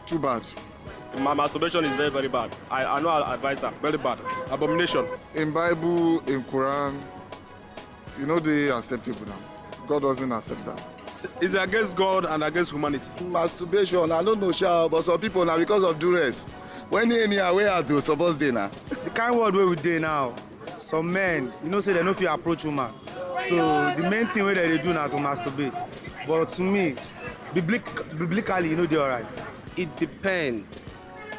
Too bad. My masturbation is very, very bad. I know I'll advise her. Very bad. Abomination. In Bible, in Quran, you know they acceptable now. God doesn't accept that. It's against God and against humanity. Masturbation, I don't know, sha, but some people now because of duress. When they any away I do, suppose they now. The kind word where we dey now, some men, you know, say they no fit approach woman. So the main thing where they do now to masturbate. But to me, biblically, you know, they alright. It depends.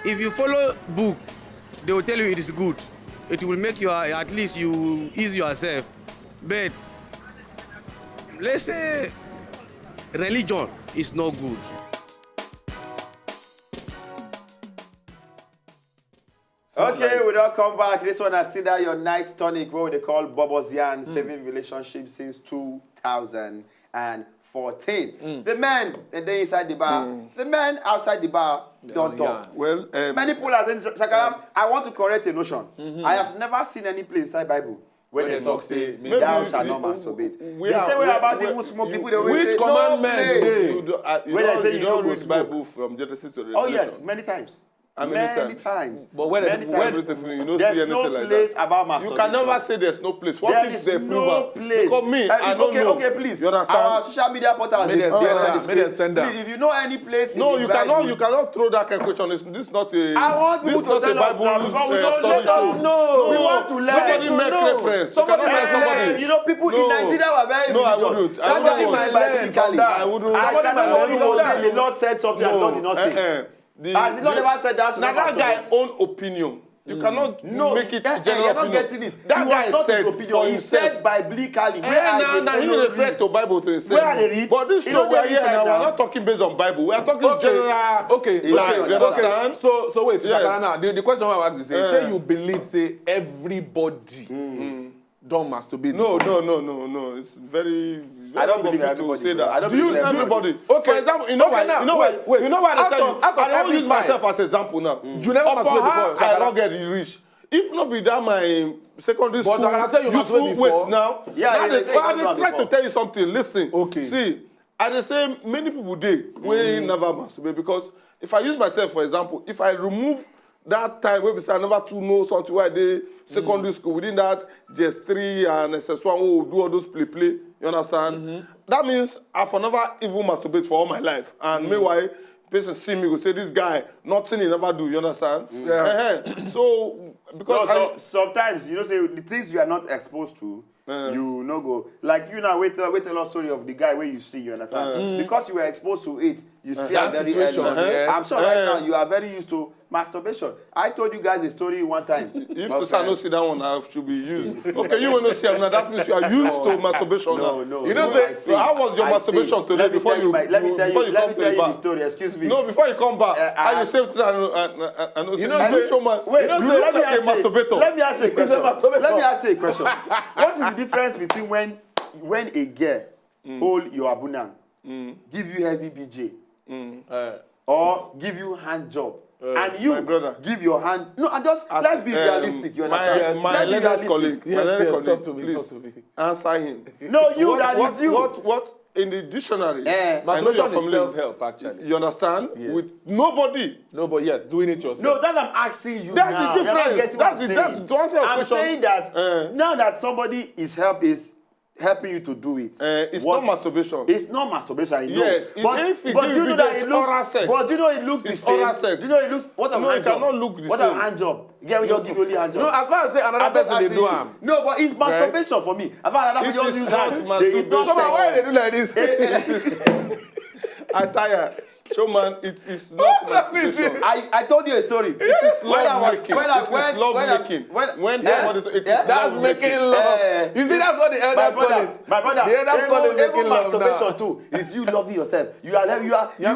If you follow book, they will tell you it is good. It will make you, at least you ease yourself. But let's say religion is not good. Okay, we don't come back. This one I see that your night tonic, what they call Bobozian, saving relationships since 2014. The men, and they inside the bar. The men outside the bar don't talk. Well, many people are saying, Shakaram, I want to correct a notion. I have never seen any place inside Bible where they talk, say, thou shalt not masturbate. They say about the smoke people, they always Which say, commandment? You don't read Bible from Genesis to Revelation. Oh yes, many times. Many times. But where Many times. you don't see There's anything no like place that. about You masturbation. can never say there's no place. What There if is they no prove place. Because me, I don't know. Okay, please. You understand? Our social media portals. May they send them. Please, if you know any place. No, in you the Bible, cannot throw that kind of question. This is not a. I want this people is to not a tell us now, Bible because we don't study let us show. know. We want to learn. Somebody make reference. Somebody You cannot might let somebody. You know, people in Nigeria were very No, I religious. wouldn't. Somebody I might wouldn't. biblically. I wouldn't. I Somebody cannot might only know say that. the Lord said something and God did not say. As the Lord never said that. Now that guy's own opinion. You cannot make it general you're not opinion. getting it. That He guy was not said his opinion. for He himself. said biblically. Now he referred to Bible to himself. Where are they read? But this You show know we are they here read now. now. We're not talking based on Bible. We are talking general. Okay. You understand? So wait, Yes. Shakara, now the question I want to ask is, say you believe, say everybody don't masturbate? No. It's very. I don't believe to everybody say bro. that. I don't Do you believe everybody? Okay. For example, you know Okay, why? now, You know why? wait. You know why I Out tell of you? I don't every use myself as example now. You never Upon masturbate how before, I Shakara? don't get rich. If not be that my secondary But school, Shakara say you youthful masturbate before. weight now. Yeah, now you they say you try don't to before. tell you something. Listen. Okay. See, I dey say many people dey wey never masturbate because if I use myself for example, if I remove that time wey be say I never too know something wey I dey secondary school within that JS3 and SS1 wey we do all those play. You understand? That means I for never even masturbate for all my life. And meanwhile, person see me go say this guy nothing he never do. You understand? Yeah. So because sometimes you know say the things you are not exposed to. You no go like you now wait tell us story of the guy where you see, you understand because you were exposed to it, you see that a very situation, early. yes. I'm sure right now you are very used to masturbation. I told you guys a story one time. if to say I no see that one, I should be used. Okay, you will not see now. That means you are used to masturbation now. No. You know say so how was your masturbation today before you come to the the story. Excuse me. No, before you come back, how you saved that and you know say showman. Wait, you look like a masturbator. Let me ask you a question. Let me ask you a question. What is the difference between when a girl hold your abunang, give you heavy BJ, or give you hand job, and you my brother. give your hand? No, and just let's be realistic. You understand? My Let's be learned realistic. colleague. Yes, my learned talk colleague, to me, please talk to me. answer him. No, you that is you. What in the dictionary? I know Masturbation you're is familiar. self-help, actually. You understand? Yes. With nobody. No, but yes, doing it yourself. No, that I'm asking you. That's now. the You're not difference. getting what I'm That's saying. to answer your I'm question. saying that now that somebody is helping you to do it. It's not masturbation. It's not masturbation. I know. Yes, if it but gives you know you that it's it looks. oral sex. But you know it looks It's the same. oral sex. You know it looks. What a No, hand it job. cannot look the what same. a hand job. Yeah, we just give you only hand job. No, as far as say another person they do am. No, but it's masturbation for me. I find another It people is just use not hand. masturbation. It's not Come on, sex. why they do like this? I tire. Showman, it is not masturbation. I told you a story. It is love making. That's making love. You see, that's what the elders call it. My brother, The elders call it even making love masturbation now. too is you loving yourself. You are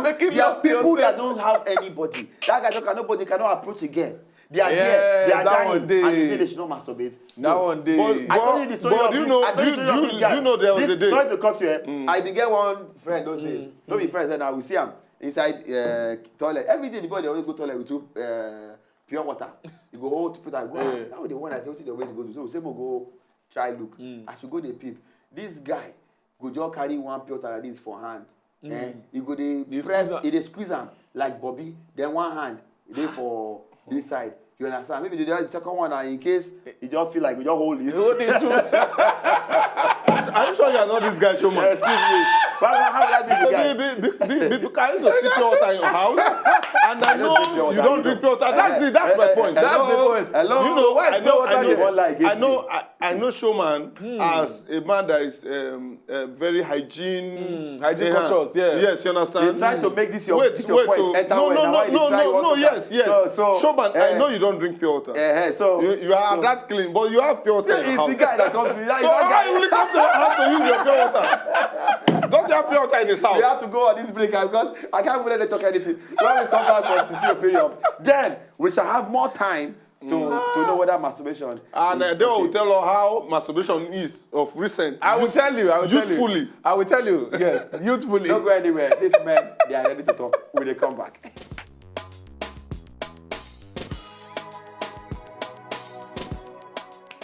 making you are love to people yourself. that don't have anybody. That guy nobody cannot approach again. They are Yes, here, they are that dying, one day. and they say they should not masturbate. That one day. I told you the story but of you this. know- I told you the story of this guy. you know there was a day. Sorry to cut you here. I did get one friend those days. Don't be friends, then I will see him inside toilet. Every day the boy they always go toilet with pure water. You go hold to put and go. Now the one I say what they always go to. So we say we go try look. As we go dey peep, this guy go just carry one pure water like this for hand. He go dey press, he dey squeeze am. like Bobby, then one hand dey for this side. You understand? Maybe the second one, in case you just feel like you just hold it. Hold it too. Are you sure you are not this guy, Showman? Excuse me. How would I be the guy? Because I used to sleep pure water in your house, and I know you don't drink pure water. That's it. That's my point. That's the point. Hello. You know, I know Showman as a man that is very hygiene conscious. Yeah. Yes, you understand. They try to make this your point. Enter No. Yes. So, Showman, I know you don't drink pure water. So you are that clean, but you have pure water in your it's house. the guy that comes to So why you will come to your house to use your pure water? Don't you have pure water in his house? We have to go on this break because I can't let them talk anything. When we come back from CC Opinion, then we shall have more time to know whether masturbation And is they will okay. tell us how masturbation is of recent. I will tell you. Youthfully. I will tell you. Yes, youthfully. Don't go anywhere. These men, they are ready to talk when they come back.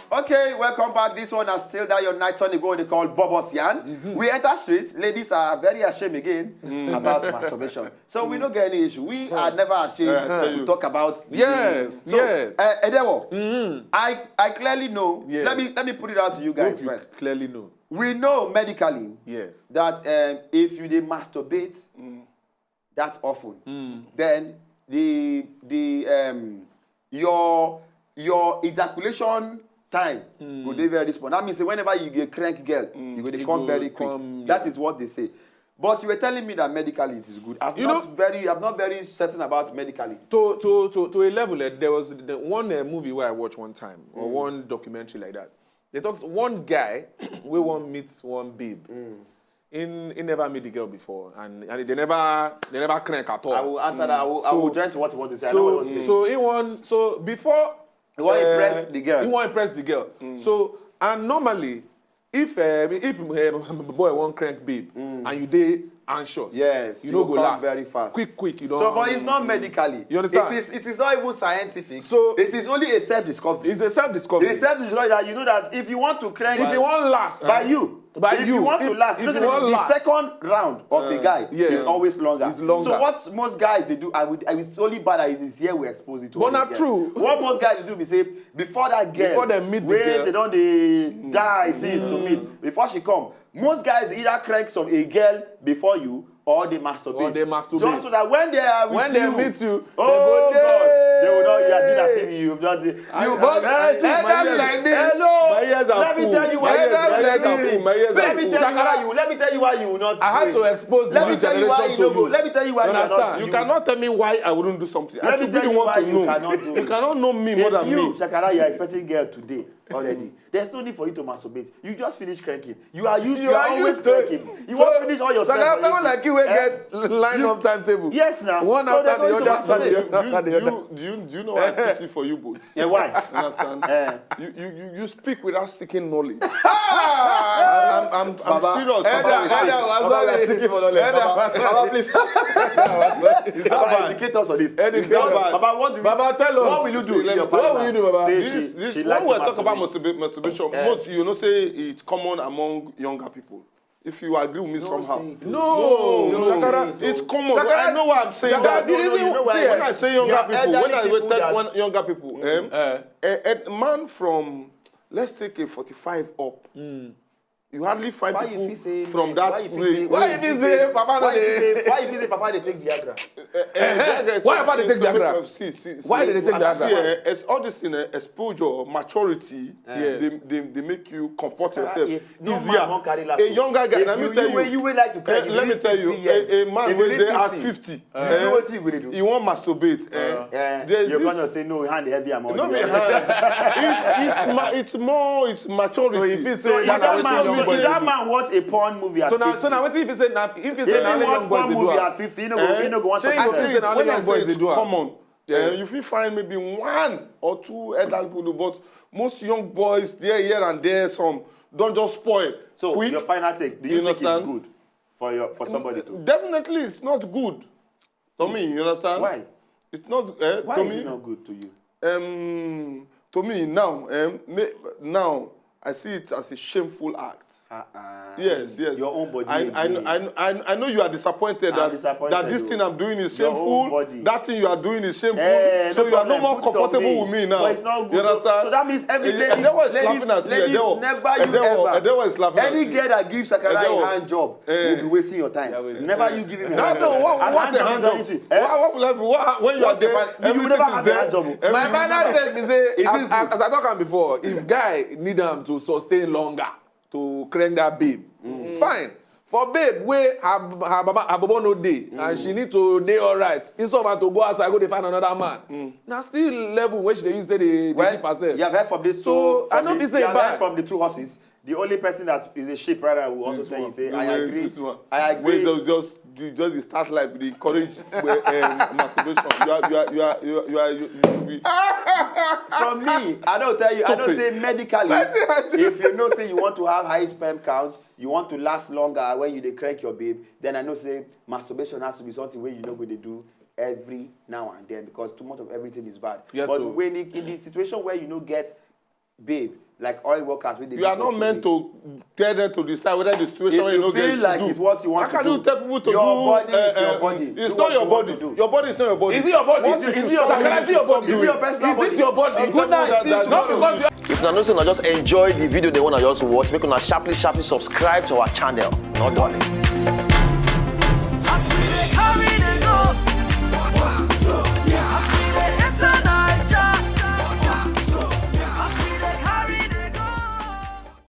Okay, welcome back. This one is still that your night on the go they call Bobos Yan. We enter street. Ladies are very ashamed again about masturbation. So we don't get any issue. We are never ashamed to talk about the Yes, so, yes. Edewo, I clearly know. Yeah. Let me put it out to you guys Hope you first. clearly know. We know medically Yes. that if you dey masturbate that often, then your ejaculation time go dey very small. That means whenever you get crank girl, you go dey come very quick. That is what they say. But you were telling me that medically it is good. I'm not very certain about medically. To a level, there was one movie where I watched one time, or one documentary like that. They talk one guy we won't meet one babe. He never met the girl before, and they never crank at all. I will answer that. I will join to what you want to say. I know what you want to say. So before He want to impress the girl. He want to impress the girl. So and normally, if boy want crank babe and you dey anxious, yes, you no go last very fast. Quick, you don't. So, but it's not medically. You understand? It is not even scientific. So it is only a self-discovery. It's a self-discovery. It's self-discovery that you know that if you want to crank, if you want last if you want to last, if the you want last, second round of a guy is always longer. It's longer. So what most guys they do, and it's only bad that it is here we expose it to. But not true. What most guys do, we say before that girl, before they meet the girl, they don't die since to meet before she come. Most guys either crank a girl before you or they masturbate. Just so that when they are with they meet you, oh God, they will not. You are doing as if you've not. You both like this. Hello. Let me tell you why. Let me tell you why you will not. I had to expose the new generation to you. Let me tell you why you understand. You cannot tell me why I wouldn't do something. Let me tell you why you cannot do. You cannot know me more than me. Shakara, you are expecting girl today already. There's no need for you to masturbate. You just finish cranking. You are always cranking. You won't finish all your stuff. So now like you will get line up timetable. Yes, now. One after the other. Do you know why I pity for you both? Yeah, why? Understand? You speak without seeking knowledge. I'm serious. Seeking for knowledge. Baba, please. Baba, educate us on this. Baba, what do you? Baba, tell us. What will you do? What will you do, Baba? When we talk about masturbation, most say it's common among younger people. If you agree with me somehow. No. It's common. I know why I'm saying that. When I say younger people, a man from, let's take a 45 up, you hardly find people from that way. Why if you say Papa they take Viagra? Why Papa they take Viagra? Why did they take Viagra? It's all this in exposure, maturity. They make you comport yourself easier. A younger guy, let me tell you, a man when they at 50, he won't masturbate. You're gonna say no, hand heavy amount. No, it's maturity. So if it's so that man watch a porn movie at 50. So now what if he say now young boys movie at 50, you know go want to come on. You will find maybe one or two elderly people, but most young boys there, here and there, some don't just spoil. So quick. Your final take, do you think it's good for somebody to? Definitely, it's not good. To me, you understand? Why? It's not. Why to is me, it not good to you? To me now, I see it as a shameful act. Yes. Your own body. I know you are disappointed I'm that disappointed, this thing I'm doing is Your own shameful. body. That thing you are doing is shameful. no So you are no problem. more Put it on comfortable with me now. But it's not good. You understand? So that means every lady, Edewo is laughing at you. ladies Edewo. never you ever. Edewo is laughing at Any you. girl that gives Sakara Edewo. a hand job will be wasting your time. Never you give him a hand No, job. what a hand job. is very sweet. What will happen? When you are there, You will never have a hand job. My final take be say, It is as I talk am before, if guy need am to sustain longer to crank that babe, fine. For babe, wey her bobo no dey and she need to dey alright, instead of her to go outside go dey find another man. Na still level wey she dey use take dey keep herself. You have heard from this So, I know if say you have bad. heard from the two horses. The only person that is a sheep rider will also tell you, say, I agree. I agree. You just start life with the courage masturbation. You should be. From me, I don't tell you, I don't say medically. If you know, say you want to have high sperm count, you want to last longer when you dey crank your babe, then I know, say masturbation has to be something where you know going to do every now and then, because too much of everything is bad. Yes, but so. when in the situation where you know get babe, like oil workers, You are not meant to tell them to decide whether the situation if you you know feel like it's what you want How to can do. you tell people to your do? Body is your body. It's Do not what your you want body. to do. Your body is not your body. Is it your body? Once you Is it stop your doing Sakara, it, is it your stop body? doing Is it your it. personal Is it body? your body? I'm telling you that- Not because you If una know say una just enjoy the video they wanna just watch, make una sharply subscribe to our channel. Not darling. As we dey carry dey go.